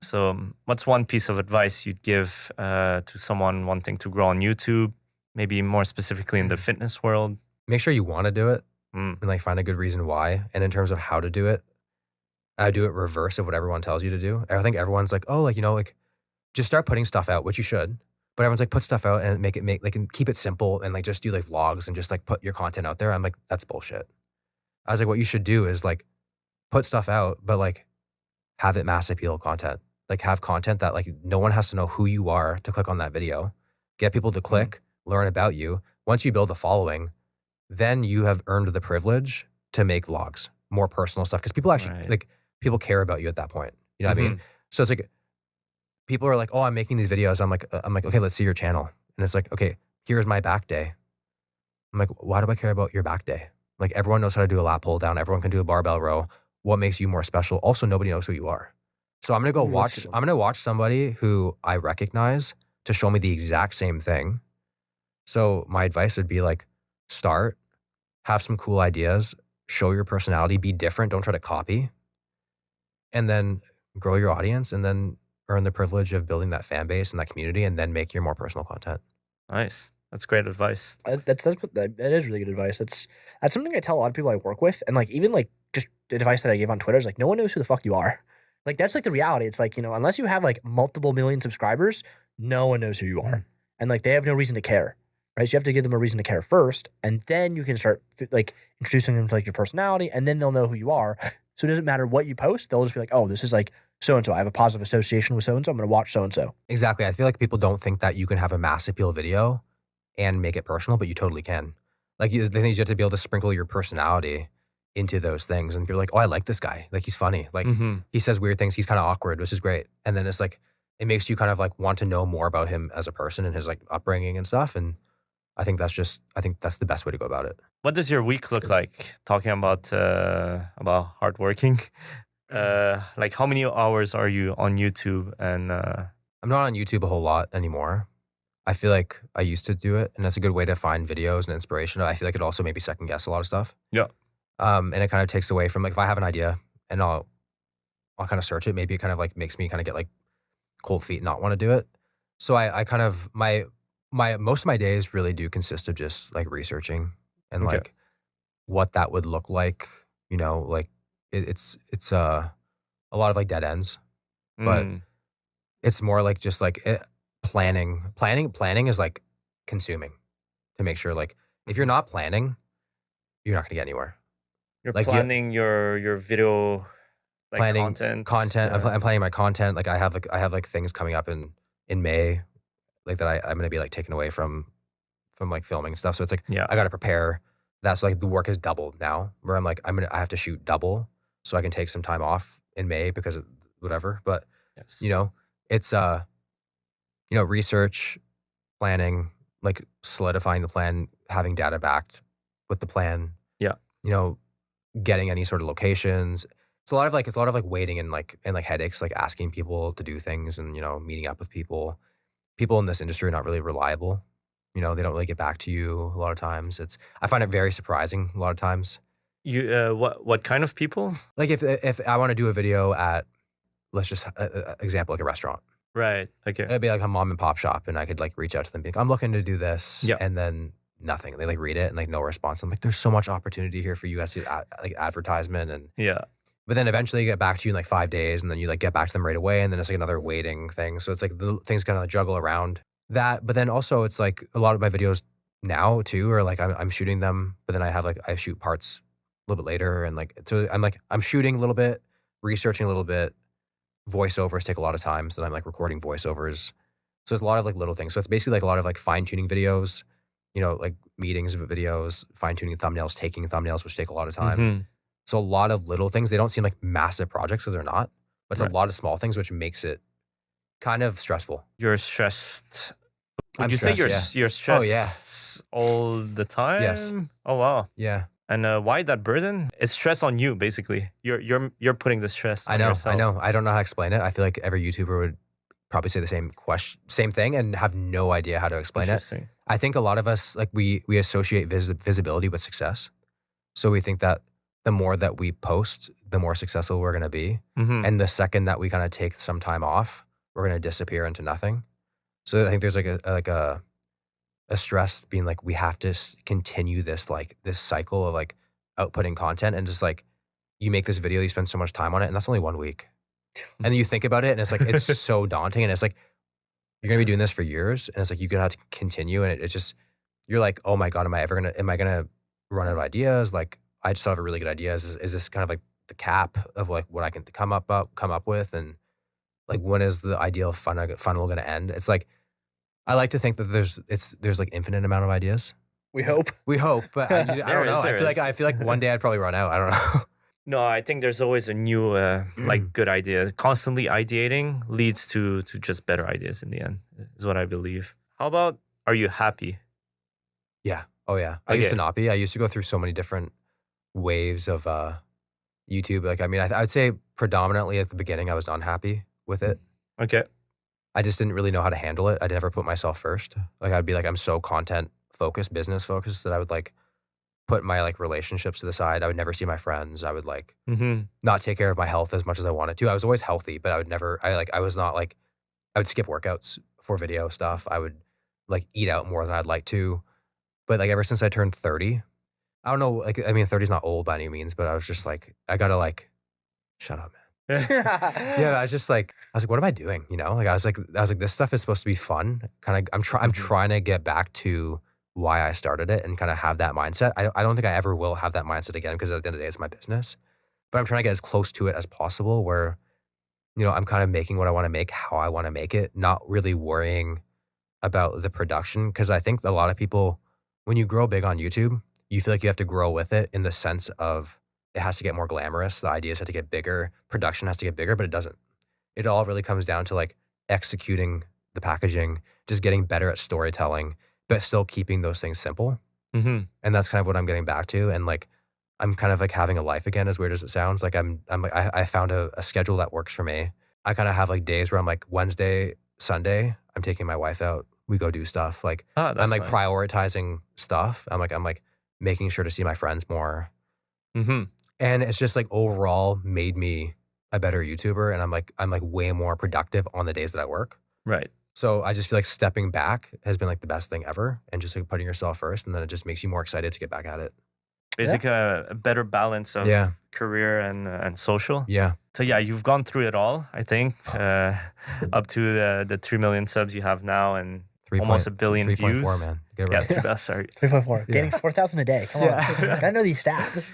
So what's one piece of advice you'd give to someone wanting to grow on YouTube, maybe more specifically in the fitness world? Make sure you want to do it Mm, and like find a good reason why. And in terms of how to do it, I do it reverse of what everyone tells you to do. I think everyone's like, oh, like, like just start putting stuff out, which you should. But everyone's like, put stuff out and make like, and keep it simple and like just do like vlogs and just like put your content out there. I'm like, that's bullshit. I was like, what you should do is like put stuff out, but like have it mass appeal content. Like have content that like no one has to know who you are to click on that video. Get people to click, learn about you. Once you build a following, then you have earned the privilege to make vlogs, more personal stuff. Because people actually like people care about you at that point. You know what I mean? So it's like people are like, oh, I'm making these videos. I'm like, okay, let's see your channel. And it's like, okay, here's my back day. I'm like, why do I care about your back day? Like everyone knows how to do a lat pull down. Everyone can do a barbell row. What makes you more special? Also, nobody knows who you are. So I'm going to watch somebody who I recognize to show me the exact same thing. So my advice would be like, start, have some cool ideas, show your personality, be different. Don't try to copy, and then grow your audience and then earn the privilege of building that fan base and that community and then make your more personal content. Nice. That's great advice. That is really good advice. That's something I tell a lot of people I work with, and like even like just the advice that I give on Twitter is like no one knows who the fuck you are. Like that's like the reality. It's like unless you have like multiple million subscribers, no one knows who you are, and like they have no reason to care, right? So you have to give them a reason to care first, and then you can start like introducing them to like your personality, and then they'll know who you are. So it doesn't matter what you post; they'll just be like, oh, this is like so and so. I have a positive association with so and so. I'm going to watch so and so. Exactly. I feel like people don't think that you can have a mass appeal video and make it personal, but you totally can. Like the thing is you have to be able to sprinkle your personality into those things. And people are like, oh, I like this guy. Like he's funny. Like he says weird things. He's kind of awkward, which is great. And then it's like, it makes you kind of like want to know more about him as a person and his like upbringing and stuff. And I think that's the best way to go about it. What does your week look like? Talking about hardworking, like how many hours are you on YouTube? And I'm not on YouTube a whole lot anymore. I feel like I used to do it, and that's a good way to find videos and inspiration. I feel like it also maybe second guess a lot of stuff. Yeah. And it kind of takes away from like if I have an idea and I'll kind of search it, maybe it kind of like makes me kind of get like cold feet and not want to do it. So I kind of my most of my days really do consist of just like researching and like what that would look like. Like it's a lot of like dead ends, but it's more like just like planning is like consuming to make sure like if you're not planning, you're not going to get anywhere. You're like planning your video, like planning content. Yeah. I'm planning my content. Like I have like things coming up in May, like that I'm going to be like taken away from like filming stuff. So it's like I got to prepare that. So like the work is doubled now where I'm like, I have to shoot double so I can take some time off in May because of whatever. But it's research, planning, like solidifying the plan, having data backed with the plan. Yeah. Getting any sort of locations. It's a lot of like waiting and like headaches, like asking people to do things and, meeting up with people. People in this industry are not really reliable. They don't really get back to you a lot of times. I find it very surprising a lot of times. You what kind of people? Like if I want to do a video at, let's just example, like a restaurant. Right. Okay. It'd be like a mom and pop shop, and I could like reach out to them, be like, I'm looking to do this, and then nothing. They like read it and like no response. I'm like, there's so much opportunity here for you guys to like advertisement and But then eventually you get back to you in like 5 days, and then you like get back to them right away, and then it's like another waiting thing. So it's like the things kind of like juggle around that. But then also it's like a lot of my videos now too, or like I'm shooting them, but then I shoot parts a little bit later, and like so I'm shooting a little bit, researching a little bit. Voiceovers take a lot of time, so I'm like recording voiceovers. So there's a lot of like little things. So it's basically like a lot of like fine tuning videos, like meetings of videos, fine tuning thumbnails, taking thumbnails, which take a lot of time. So a lot of little things. They don't seem like massive projects because they're not, but it's a lot of small things, which makes it kind of stressful. You're stressed. I'm stressed, you're stressed Oh, yeah. all the time? Yes. Oh, wow. Yeah. And why that burden? It's stress on you, basically. You're putting the stress on yourself. I know. I don't know how to explain it. I feel like every YouTuber would probably say the same thing and have no idea how to explain it. I think a lot of us, like we associate visibility with success. So we think that the more that we post, the more successful we're going to be. Mm-hmm. And the second that we kind of take some time off, we're going to disappear into nothing. So I think there's like a stress being like, we have to continue this, like this cycle of like outputting content, and just like, you make this video, you spend so much time on it, and that's only 1 week. And then you think about it and it's like, it's so daunting, and it's like, you're going to be doing this for years, and it's like, you're going to have to continue. And it's just, you're like, oh my God, am I going to run out of ideas? Like, I just thought of a really good idea. Is this kind of like the cap of like what I can come up with? And like, when is the ideal funnel going to end? It's like, I like to think that there's like infinite amount of ideas. We hope. But I don't know. I feel like one day I'd probably run out. I don't know. No, I think there's always a new like good idea. Constantly ideating leads to just better ideas in the end, is what I believe. How about, are you happy? Yeah. Oh yeah. I used to not be. I used to go through so many different waves of YouTube. Like, I mean, I'd say predominantly at the beginning I was unhappy with it. Okay. I just didn't really know how to handle it. I never put myself first. Like, I'd be like, I'm so content focused, business focused, that I would like put my like relationships to the side. I would never see my friends. I would like not take care of my health as much as I wanted to. I was always healthy, but I would skip workouts for video stuff. I would like eat out more than I'd like to. But like, ever since I turned 30, I don't know, like, I mean, 30 is not old by any means, but I was just like, I gotta like, shut up, man. Yeah, I was like, what am I doing? You know, like, I was like, this stuff is supposed to be fun. Kind of, I'm trying to get back to why I started it and kind of have that mindset. I don't think I ever will have that mindset again, because at the end of the day, it's my business. But I'm trying to get as close to it as possible, where, you know, I'm kind of making what I want to make, how I want to make it, not really worrying about the production. Because I think a lot of people, when you grow big on YouTube, you feel like you have to grow with it, in the sense of it has to get more glamorous. The ideas have to get bigger. Production has to get bigger, but it doesn't. It all really comes down to like executing the packaging, just getting better at storytelling, but still keeping those things simple. And that's kind of what I'm getting back to. And like, I'm kind of like having a life again, as weird as it sounds. Like, I found a schedule that works for me. I kind of have like days where I'm like, Wednesday, Sunday, I'm taking my wife out. We go do stuff. Like, I'm like nice. Prioritizing stuff. I'm like making sure to see my friends more. And it's just like overall made me a better YouTuber. And I'm like way more productive on the days that I work. Right. So I just feel like stepping back has been like the best thing ever, and just like putting yourself first, and then it just makes you more excited to get back at it. Basically, a better balance of career and social. Yeah. So yeah, you've gone through it all, I think, up to the 3 million subs you have now, and almost a billion 3. views. 3.4, man. Get it right. Yeah, sorry. 3.4. Gaining 4,000 a day. Come on. Gotta know these stats.